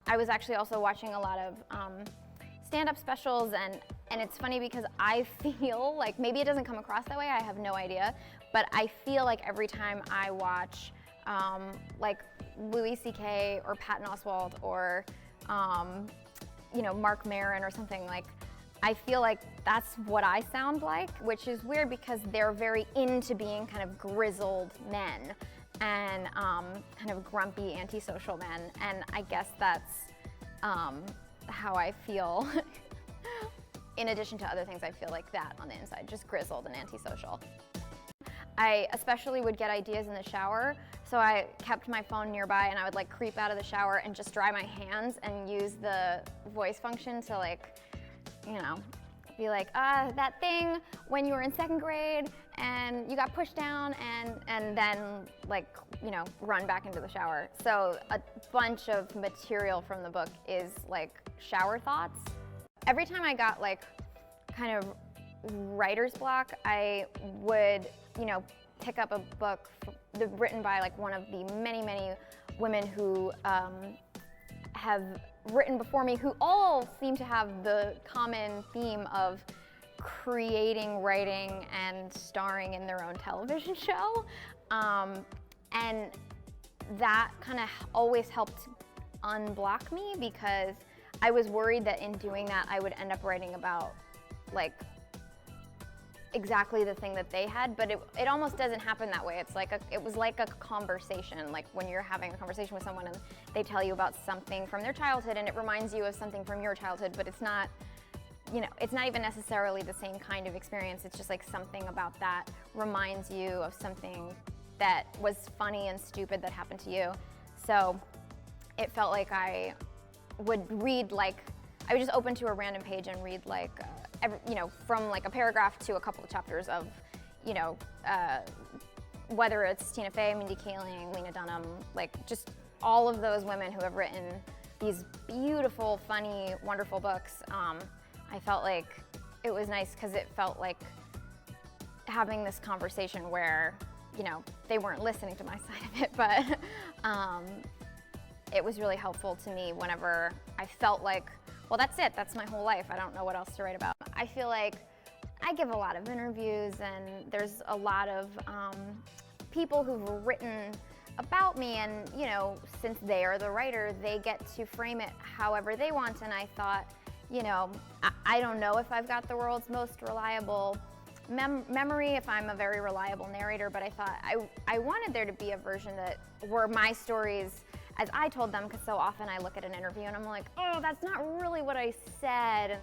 I was actually also watching a lot of stand-up specials, and it's funny because I feel like, maybe it doesn't come across that way, I have no idea, but I feel like every time I watch like Louis C.K. or Patton Oswalt or you know, Mark Maron or something, like, I feel like that's what I sound like, which is weird because they're very into being kind of grizzled men and kind of grumpy, antisocial men, and I guess that's how I feel. In addition to other things, I feel like that on the inside, just grizzled and antisocial. I especially would get ideas in the shower, so I kept my phone nearby and I would like creep out of the shower and just dry my hands and use the voice function to, like, you know, be like, that thing when you were in 2nd grade and you got pushed down, and then, like, you know, run back into the shower. So a bunch of material from the book is like shower thoughts. Every time I got like kind of writer's block, I would, you know, pick up a book written by like one of the many, many women who have written before me, who all seem to have the common theme of creating, writing, and starring in their own television show. And that kind of always helped unblock me, because I was worried that in doing that I would end up writing about like exactly the thing that they had, but it almost doesn't happen that way. It's like it was like a conversation, like when you're having a conversation with someone and they tell you about something from their childhood and it reminds you of something from your childhood, but it's not, you know, it's not even necessarily the same kind of experience. It's just like something about that reminds you of something that was funny and stupid that happened to you. So it felt like I would read, like, I would just open to a random page and read like, you know, from like a paragraph to a couple of chapters of, you know, whether it's Tina Fey, Mindy Kaling, Lena Dunham, like just all of those women who have written these beautiful, funny, wonderful books. I felt like it was nice because it felt like having this conversation where, you know, they weren't listening to my side of it, but it was really helpful to me whenever I felt like, well, that's it, that's my whole life, I don't know what else to write about. I feel like I give a lot of interviews, and there's a lot of people who've written about me, and, you know, since they are the writer, they get to frame it however they want, and I thought, you know, I don't know if I've got the world's most reliable memory, if I'm a very reliable narrator, but I thought I wanted there to be a version that were my stories as I told them, because so often I look at an interview and I'm like, oh, that's not really what I said.